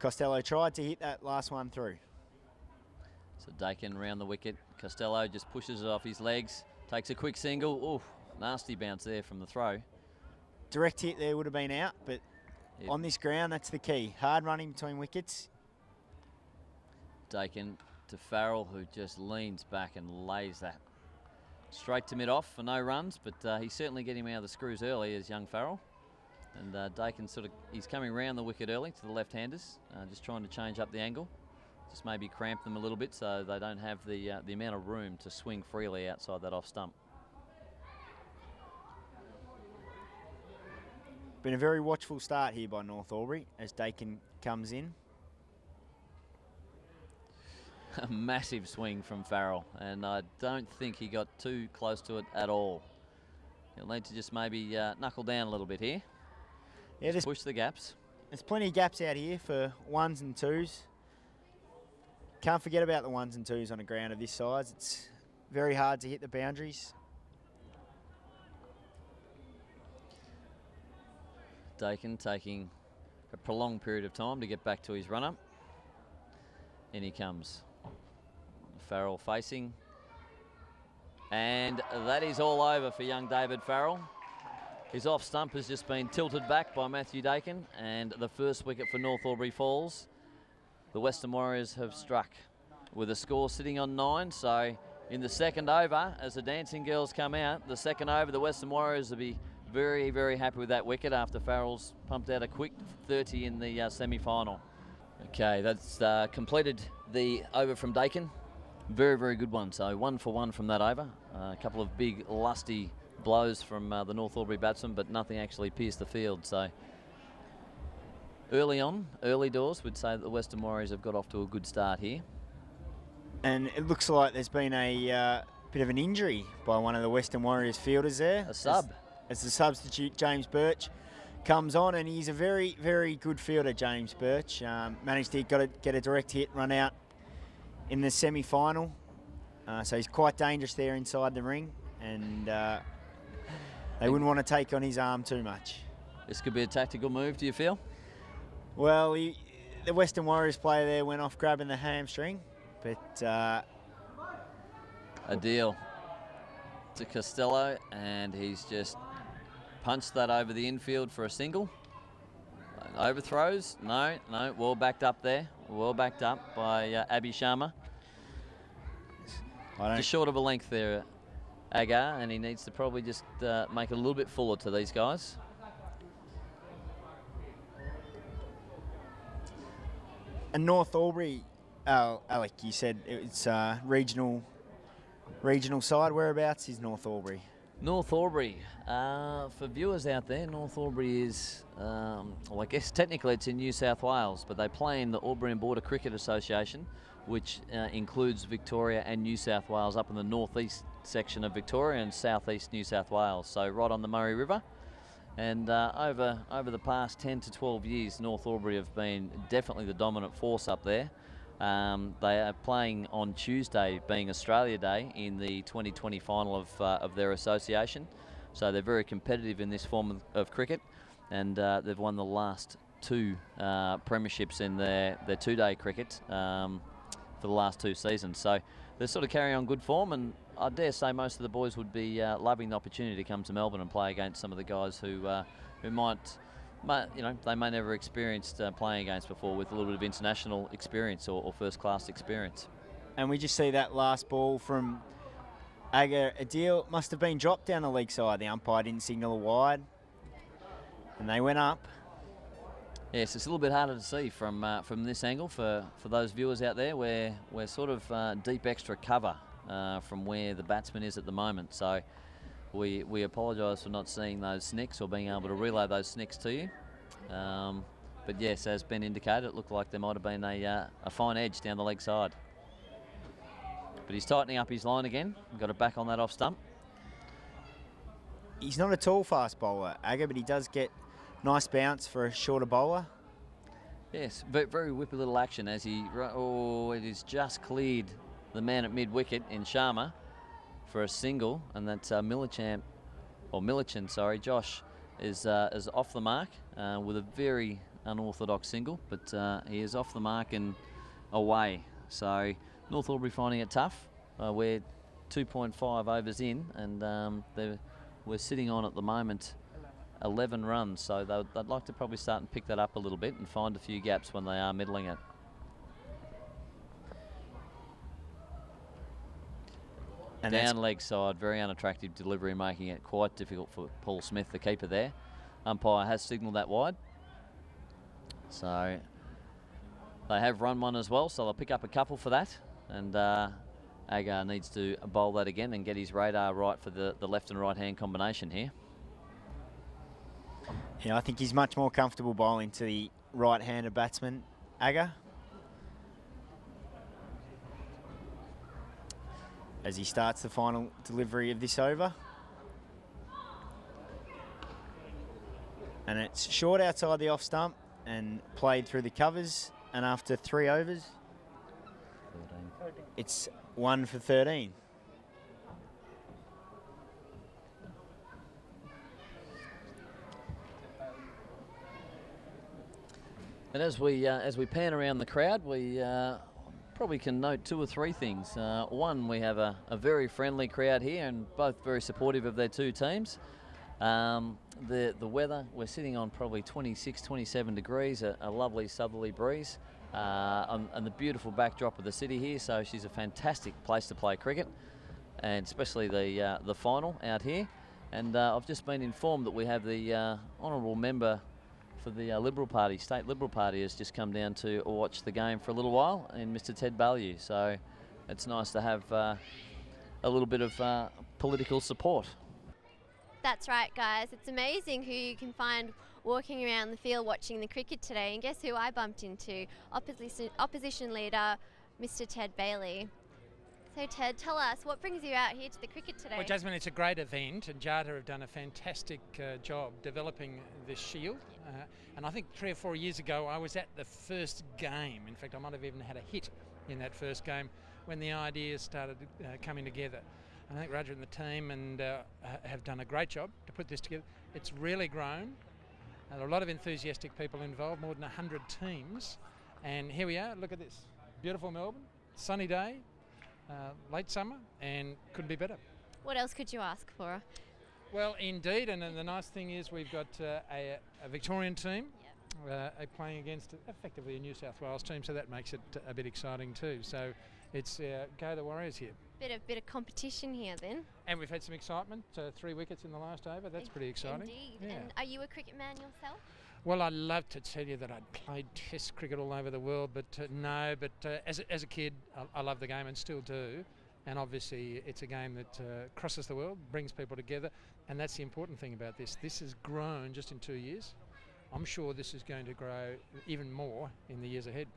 Costello tried to hit that last one through. So Dakin round the wicket. Costello just pushes it off his legs, takes a quick single. Oh, nasty bounce there from the throw. Direct hit there would have been out, but on this ground, that's the key. Hard running between wickets. Dakin to Farrell, who just leans back and lays that straight to mid-off for no runs, but he's certainly getting out of the screws early as young Farrell. And Dakin he's coming round the wicket early to the left-handers, just trying to change up the angle. Just maybe cramp them a little bit so they don't have the amount of room to swing freely outside that off stump. Been a very watchful start here by North Albury as Dakin comes in. A massive swing from Farrell, and I don't think he got too close to it at all. He'll need to just maybe knuckle down a little bit here. Yeah, push the gaps. There's plenty of gaps out here for ones and twos. Can't forget about the ones and twos on a ground of this size. It's very hard to hit the boundaries. Dakin taking a prolonged period of time to get back to his run-up. In he comes. Farrell facing. And that is all over for young David Farrell. His off stump has just been tilted back by Matthew Dakin, and the first wicket for North Albury falls. The Western Warriors have struck with a score sitting on 9. So in the second over, as the Dancing Girls come out, the second over, the Western Warriors will be very, very happy with that wicket after Farrell's pumped out a quick 30 in the semi-final. Okay, that's completed the over from Dakin. Very, very good one. So 1 for 1 from that over. A couple of big, lusty blows from the North Albury batsman, but nothing actually pierced the field. So early doors, would say that the Western Warriors have got off to a good start here. And it looks like there's been a bit of an injury by one of the Western Warriors fielders there. A sub. As the substitute, James Birch, comes on, and he's a very, very good fielder, James Birch. Managed to get a direct hit, run out in the semi-final. So he's quite dangerous there inside the ring, and they wouldn't want to take on his arm too much. This could be a tactical move, do you feel? Well, the Western Warriors player there went off grabbing the hamstring, but... a deal to Costello, and he's just punched that over the infield for a single. Overthrows, no, well backed up there. Well backed up by Abhi Sharma. Just short of a length there, Agar, and he needs to probably just make it a little bit fuller to these guys. And North Albury, Alec, you said it's regional side. Whereabouts is North Albury? North Albury, for viewers out there, North Albury is, well, I guess technically it's in New South Wales, but they play in the Albury and Border Cricket Association, which includes Victoria and New South Wales up in the northeast section of Victoria and southeast New South Wales, so right on the Murray River. And over the past 10 to 12 years, North Albury have been definitely the dominant force up there. They are playing on Tuesday, being Australia Day, in the 2020 final of their association. So they're very competitive in this form of cricket, and they've won the last 2 premierships in their 2-day cricket for the last 2 seasons. So they're sort of carrying on good form, and I dare say most of the boys would be loving the opportunity to come to Melbourne and play against some of the guys who might, you know, they may never experienced playing against before, with a little bit of international experience or first-class experience. And we just see that last ball from Agar Adil must have been dropped down the leg side. The umpire didn't signal a wide, and they went up. Yes, it's a little bit harder to see from this angle for those viewers out there. We're sort of deep extra cover from where the batsman is at the moment. So we apologise for not seeing those snicks or being able to relay those snicks to you. But yes, as been indicated, it looked like there might have been a fine edge down the leg side. But he's tightening up his line again. Got it back on that off stump. He's not a tall fast bowler, Agar, but he does get nice bounce for a shorter bowler. Yes, very whippy little action as he... Oh, it is just cleared the man at mid-wicket in Sharma for a single, and that's Millichan, sorry, Josh is off the mark with a very, unorthodox single, but he is off the mark and away. So North Albury finding it tough. We're 2.5 overs in, and we're sitting on at the moment 11 runs, so they'd like to probably start and pick that up a little bit and find a few gaps when they are middling it. And down leg side, very unattractive delivery, making it quite difficult for Paul Smith, the keeper there. Umpire has signalled that wide. So they have run one as well, so they'll pick up a couple for that. And Agar needs to bowl that again and get his radar right for the left and right hand combination here. Yeah, I think he's much more comfortable bowling to the right-handed batsman, Agar, as he starts the final delivery of this over. And it's short outside the off stump and played through the covers, and after 3 overs, 13. It's 1 for 13. And as we pan around the crowd, we probably can note 2 or 3 things. One, we have a very friendly crowd here, and both very supportive of their 2 teams. The weather, we're sitting on probably 26, 27 degrees, a lovely southerly breeze, and the beautiful backdrop of the city here. So she's a fantastic place to play cricket, and especially the final out here. And I've just been informed that we have the honourable member for the Liberal Party, State Liberal Party, has just come down to watch the game for a little while, and Mr. Ted Baillieu. So it's nice to have a little bit of political support. That's right, guys. It's amazing who you can find walking around the field watching the cricket today. And guess who I bumped into? Opposition Leader, Mr. Ted Baillieu. So Ted, tell us, what brings you out here to the cricket today? Well, Jasmine, it's a great event, and Jata have done a fantastic job developing this shield. And I think 3 or 4 years ago, I was at the first game. In fact, I might have even had a hit in that first game when the ideas started coming together. I think Roger and the team have done a great job to put this together. It's really grown. A lot of enthusiastic people involved, more than 100 teams. And here we are, look at this. Beautiful Melbourne, sunny day, late summer, and couldn't be better. What else could you ask for? Well, indeed, and the nice thing is we've got a Victorian team playing against effectively a New South Wales team, so that makes it a bit exciting too. So it's go the Warriors here. Bit of competition here then. And we've had some excitement, 3 wickets in the last over, that's pretty exciting. Indeed. Yeah. And are you a cricket man yourself? Well, I'd love to tell you that I'd played Test cricket all over the world, but no. But as a kid, I love the game and still do. And obviously, it's a game that crosses the world, brings people together, and that's the important thing about this. This has grown just in 2 years. I'm sure this is going to grow even more in the years ahead.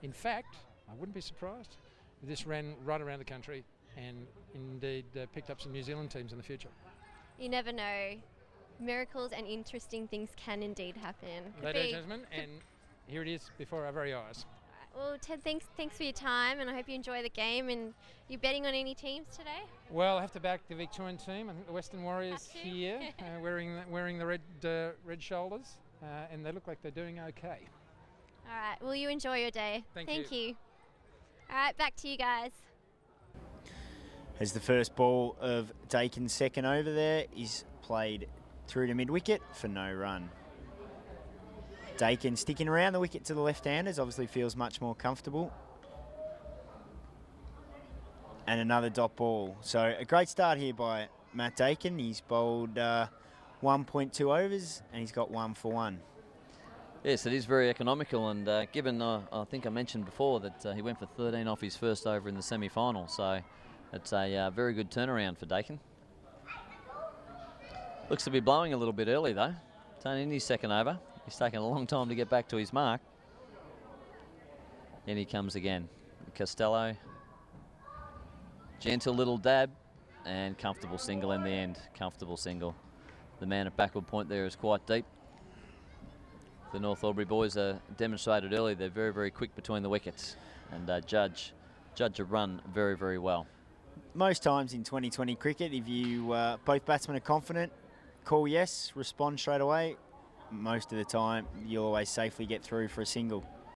In fact, I wouldn't be surprised if this ran right around the country and indeed picked up some New Zealand teams in the future. You never know. Miracles and interesting things can indeed happen. They do, Jasmine, and here it is before our very eyes. Well, Ted, thanks for your time, and I hope you enjoy the game. And you betting on any teams today? Well, I have to back the Victorian team. I think the Western Warriors here, wearing the red shoulders, and they look like they're doing okay. All right. Well, you enjoy your day. Thank you. All right, back to you guys. As the first ball of Dakin's second over there is played through to mid-wicket for no run. Dakin sticking around the wicket to the left-handers, obviously feels much more comfortable. And another dot ball. So a great start here by Matt Dakin. He's bowled 1.2 overs and he's got 1 for 1. Yes, it is very economical, and given I think I mentioned before that he went for 13 off his first over in the semi-final, so it's a very good turnaround for Dakin. Looks to be blowing a little bit early though. It's only in his second over. He's taken a long time to get back to his mark. In he comes again. Costello. Gentle little dab and comfortable single in the end. Comfortable single. The man at backward point there is quite deep. The North Albury boys demonstrated early they're very, very quick between the wickets and judge a run very, very well. Most times in 2020 cricket, if you both batsmen are confident, call yes, respond straight away. most of the time you'll always safely get through for a single.